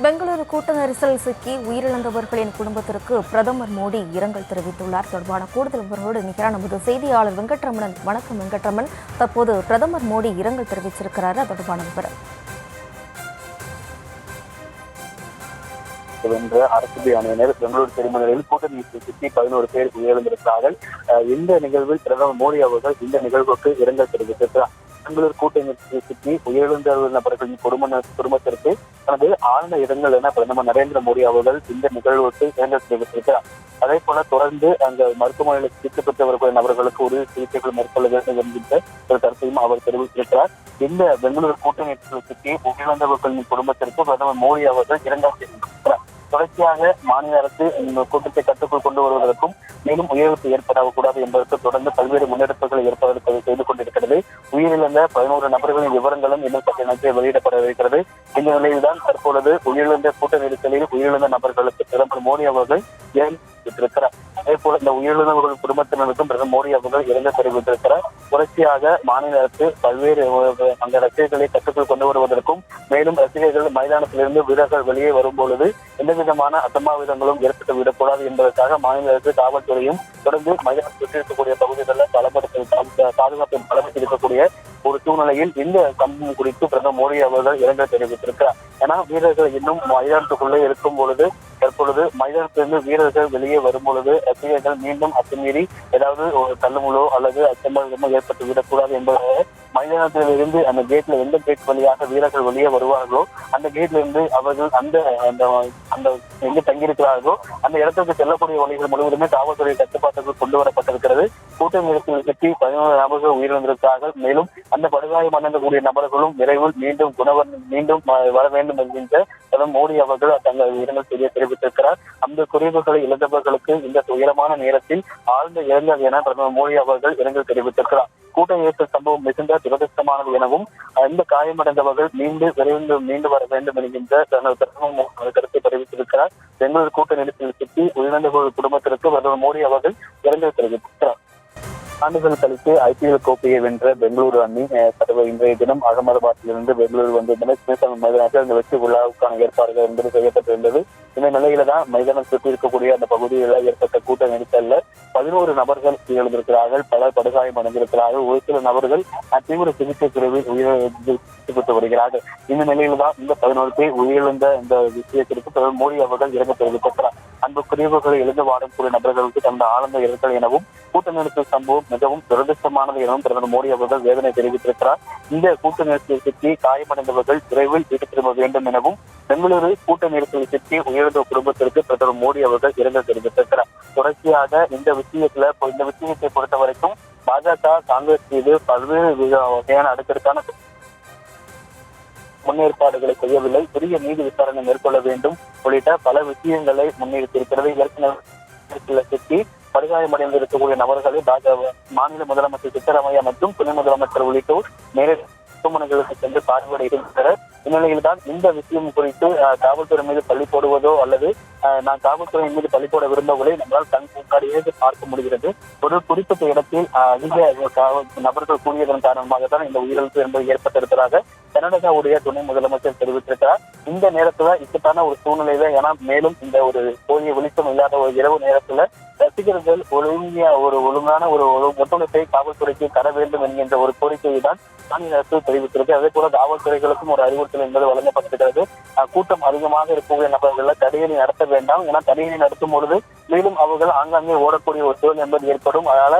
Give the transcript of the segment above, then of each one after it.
பெங்களூரு கூட்ட நெரிசல் சிக்கி உயிரிழந்தவர்களின் குடும்பத்திற்கு பிரதமர் மோடி இரங்கல் தெரிவித்துள்ளார். தொடர்பான கூடுதல் விவரங்களோடு நிகழ நமது செய்தியாளர் வெங்கட்ரமணன். வணக்கம் வெங்கட்ரமன். தற்போது பிரதமர் மோடி இரங்கல் தெரிவிச்சிருக்கிறார், அது தொடர்பான விவரம். வென்ற அரசு அணியினர் பெங்களூரு திருமணத்தில் கூட்ட நெரிசல் சிக்கி 11 பேர் உயிரிழந்திருக்கிறார்கள். இந்த நிகழ்வில் பிரதமர் மோடி அவர்கள் இந்த நிகழ்வுக்கு இரங்கல் தெரிவித்திருக்கிறார். பெங்களூர் கூட்ட நெரிசல் சிக்கி உயிரிழந்த நபர்களின் குடும்பத்திற்கு தனது ஆழ்ந்த இரங்கல் என பிரதமர் நரேந்திர மோடி அவர்கள் இந்த நிகழ்வுக்கு இரங்கல் தெரிவித்திருக்கிறார். அதே போல தொடர்ந்து அந்த மருத்துவமனையில் சிகிச்சை பெற்றவர்களின் நபர்களுக்கு உரிய சிகிச்சைகள் மேற்கொள்ள வேண்டும் என்கின்ற ஒரு கருத்தையும் அவர் தெரிவித்திருக்கிறார். இந்த பெங்களூரு கூட்ட நெரிசல் சிக்கி உயிரிழந்தவர்களின் குடும்பத்திற்கு பிரதமர் மோடி அவர்கள் இரங்கல் தெரிவித்திருக்கிறார். தொடர்ச்சியாக மாநில அரசு கூட்டத்தை கட்டுக்குள் கொண்டு வருவதற்கும் மேலும் உயிரிழப்பு ஏற்படக்கூடாது என்பதற்கு தொடர்ந்து பல்வேறு முன்னெடுப்புகளை ஏற்பதற்கு செய்து கொண்டிருக்கிறது. உயிரிழந்த 11 நபர்களின் விவரங்களும் இன்னும் சற்று நேரத்தில் வெளியிடப்பட இருக்கிறது. இந்த நிலையில்தான் தற்பொழுது உயிரிழந்த கூட்ட நெரிசலில் உயிரிழந்த நபர்களுக்கு பிரதமர் மோடி அவர்கள் தெரிவித்திருக்கிறார். அதே போல இந்த உயிரிழந்தவர்கள் குடும்பத்தினருக்கும் பிரதமர் மோடி அவர்கள் இரங்கல் தெரிவித்திருக்கிறார். தொடர்ச்சியாக மாநில அரசு பல்வேறு அந்த ரசிகர்களை கட்டுக்குள் கொண்டு வருவதற்கும் மேலும் ரசிகர்கள் மைதானத்திலிருந்து வீரர்கள் வெளியே வரும்பொழுது எந்த விதமான அசம்பாவிதங்களும் ஏற்பட்டு விடக்கூடாது என்பதற்காக மாநில அரசு காவல்துறையும் தொடர்ந்து மைதானத்தில் சுற்றி இருக்கக்கூடிய பகுதிகளில் பாதுகாப்பை பலப்படுத்தி இருக்கக்கூடிய ஒரு சூழ்நிலையில் இந்த சம்பவம் குறித்து பிரதமர் மோடி அவர்கள் இரங்கல் தெரிவித்திருக்கிறார். ஏன்னா வீரர்கள் இன்னும் மைதானத்துக்குள்ளே இருக்கும் பொழுது தற்பொழுது மைதானத்திலிருந்து வீரர்கள் வெளியே வரும் பொழுது ரசிகர்கள் மீண்டும் அத்துமீறி ஏதாவது ஒரு தள்ளுமுளோ அல்லது அச்சம்பவமோ ஏற்பட்டு விடக்கூடாது என்பதாக மைதானத்திலிருந்து அந்த கேட்ல எந்த கேட் வழியாக வீரர்கள் வெளியே வருவார்களோ அந்த கேட்ல இருந்து அவர்கள் அந்த எங்க தங்கியிருக்கிறார்களோ அந்த இடத்துக்கு செல்லக்கூடிய வழிகள் முழுவதுமே காவல்துறை கட்டுப்பாட்டுக்குள் கொண்டு வரப்பட்டிருக்கிறது. கூட்ட நெரிசல் சிக்கி 11 நபர்கள் உயிரிழந்திருக்கிறார்கள். மேலும் அந்த படுகாயம் அடைந்தக்கூடிய நபர்களும் விரைவில் மீண்டும் வர வேண்டும் என்கின்ற பிரதமர் மோடி அவர்கள் தங்கள் இரங்கல் செய்தியை தெரிவித்திருக்கிறார். அந்த குறைவுகளை இழந்தவர்களுக்கு இந்த துயரமான நேரத்தில் ஆழ்ந்த இரங்கல் என பிரதமர் மோடி அவர்கள் இரங்கல் தெரிவித்திருக்கிறார். கூட்ட நெரிசல் சம்பவம் மிகுந்த துரதிருஷ்டமானது எனவும் இந்த காயமடைந்தவர்கள் மீண்டு வர வேண்டும் என்கின்ற பிரதமர் கருத்தை தெரிவித்திருக்கிறார். பெங்களூரு கூட்ட நெரிசல் சிக்கி உயிரிழந்தவர்கள் குடும்பத்திற்கு பிரதமர் மோடி அவர்கள் இரங்கல் தெரிவித்திருக்கிறார். ஆண்டுகள் கழித்து IPL கோப்பையை வென்ற பெங்களூரு அணி இன்றைய தினம் அகமதாபாத்திலிருந்து பெங்களூரு வந்திருந்தனர். மைதானத்தில் அந்த வெற்றி விழாவுக்கான ஏற்பாடுகள் என்பது செய்யப்பட்டிருந்தது. இந்த நிலையில தான் மைதானம் சுற்றி இருக்கக்கூடிய அந்த பகுதியில் ஏற்பட்ட கூட்ட நெரிசல்ல 11 நபர்கள் உயிரிழந்திருக்கிறார்கள். பலர் படுகாயம் அடைந்திருக்கிறார்கள். ஒரு சில நபர்கள் தீவிர சிகிச்சை பிரிவில் உயிரிழந்து வருகிறார்கள். இந்த நிலையில தான் இந்த 11 பேர் உயிரிழந்த இந்த விஷயத்திற்கு பிரதமர் மோடி அவர்கள் இரங்கல் தெரிவித்திருக்கிறார். அன்பு பிரிவுகளை எழுந்து வாடக்கூடிய நபர்களுக்கு தந்த ஆழ்ந்த இரங்கல் எனவும் கூட்ட நெரிசல் சம்பவம் மிகவும் துரதிருஷ்டமானது எனவும் பிரதமர் மோடி அவர்கள் வேதனை தெரிவித்திருக்கிறார். இந்த கூட்ட நெரிசல் சிக்கி காயமடைந்தவர்கள் விரைவில் வீட்டு திரும்ப வேண்டும் எனவும் பெங்களூரு கூட்ட நெரிசல் சிக்கி உயிரிழந்த குடும்பத்திற்கு பிரதமர் மோடி அவர்கள் இரங்கல் தெரிவித்திருக்கிறார். தொடர்ச்சியாக இந்த விஷயத்தை பொறுத்த வரைக்கும் பாஜக காங்கிரஸ் மீது பல்வேறு வகையான அடுக்கடுக்கான முன்னேற்பாடுகளை செய்யவில்லை. புதிய நீதி விசாரணை மேற்கொள்ள வேண்டும் உள்ளிட்ட பல விஷயங்களை முன்னிறுத்தியிருக்கிறது. ஏற்கனவே சிக்கி படுகாயமடைந்து இருக்கக்கூடிய நபர்களை மாநில முதலமைச்சர் சித்தராமையா மற்றும் துணை முதலமைச்சர் உள்ளிட்டோர் நேரடி மருத்துவமனைகளுக்கு சென்று பார்வையிடுகின்றனர். இந்நிலையில் தான் இந்த விஷயம் குறித்து காவல்துறை மீது பள்ளி போடுவதோ அல்லது நான் காவல்துறையின் மீது பள்ளி போட விரும்பவில்லை, நம்மளால் கண் முன்னாடியே பார்க்க முடிகிறது. ஒரு குறிப்பிட்ட இடத்தில் அதிக நபர்கள் கூடியதன் காரணமாக தான் இந்த உயிரிழப்பு என்பது ஏற்பட்டிருப்பதாக கர்நாடகாவுடைய துணை முதலமைச்சர் தெரிவித்திருக்கிறார். இந்த நேரத்துல இக்கட்டான ஒரு சூழ்நிலையில ஏன்னா மேலும் இந்த ஒரு போதிய வெளிச்சம் இல்லாத ஒரு இரவு நேரத்துல ரசிகர்கள் ஒழுங்கான ஒரு ஒத்துழைப்பை காவல்துறைக்கு தர வேண்டும் என்கின்ற ஒரு கோரிக்கையை தான் மாநில அரசு தெரிவித்திருக்கு. அதே போல காவல்துறைகளுக்கும் ஒரு அறிவுறுத்தல் என்பது வழங்கப்பட்டிருக்கிறது. கூட்டம் அதிகமாக இருக்கக்கூடிய நபர்களை தடையணி நடத்த வேண்டாம். ஏன்னா தடையணி நடத்தும் பொழுது மேலும் அவர்கள் ஆங்காங்கே ஓடக்கூடிய ஒரு சூழல் என்பது ஏற்படும். அதனால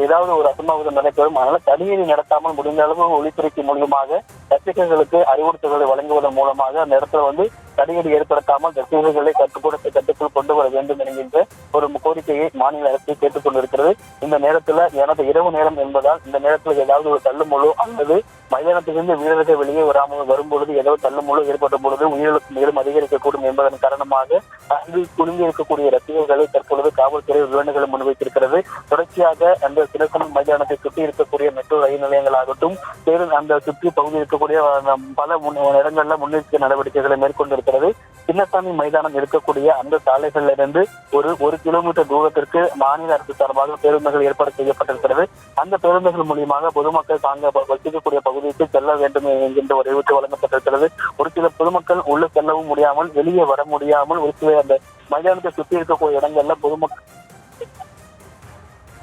ஏதாவது ஒரு அசம்பாவிதம் நடைபெறும். அதனால தடையணி நடத்தாமல் முடிந்த அளவு ஒளித்துறைக்கு மூலமாக ரசிகர்களுக்கு அறிவுறுத்தல்களை வழங்குவதன் மூலமாக அந்த இடத்துல தடையடி ஏற்படுத்தாமல் ரசிகர்களை கட்டுக்குள் கொண்டு வர வேண்டும் என்கின்ற ஒரு கோரிக்கையை மாநில அரசு கேட்டுக் கொண்டிருக்கிறது. இந்த நேரத்துல எனது இரவு நேரம் என்பதால் இந்த நேரத்தில் ஏதாவது ஒரு தள்ளுமுழு அல்லது மைதானத்திலிருந்து வீரர்கள் வெளியே வராமல் வரும்பொழுது ஏதாவது தள்ளுமுழு ஏற்படும் பொழுது உயிரிழப்பு மேலும் அதிகரிக்கக்கூடும் என்பதன் காரணமாக அங்கு குழுங்கி இருக்கக்கூடிய ரசிகர்களை தற்பொழுது காவல்துறை விவரங்களை முன்வைத்திருக்கிறது. தொடர்ச்சியாக அந்த சிலசனம் மைதானத்தை சுற்றி இருக்கக்கூடிய மெட்ரோ ரயில் நிலையங்களாகட்டும் அந்த சுற்றி பகுதியில் இருக்கக்கூடிய பல இடங்கள்ல முன்னெச்சரிக்கை நடவடிக்கைகளை மேற்கொண்டு செய்யப்பட்டிருக்கிறது. சின்னசாமி மைதானம் இருக்கக்கூடிய அந்த சாலைகளில் இருந்து ஒரு கிலோமீட்டர் தூரத்திற்கு மாநில அரசு சார்பாக பேருந்துகள் ஏற்பாடு செய்யப்பட்டிருக்கிறது. அந்த பேருந்துகள் மூலியமாக பொதுமக்கள் தாங்க வசிக்கக்கூடிய பகுதிக்கு செல்ல வேண்டும் என்கின்ற ஒரு அறிவிப்பு வழங்கப்பட்டிருக்கிறது. ஒரு சில பொதுமக்கள் உள்ள செல்லவும் முடியாமல் வெளியே வர முடியாமல் ஒரு சில அந்த மைதானத்தை சுற்றி இருக்கக்கூடிய இடங்கள்ல பொதுமக்கள்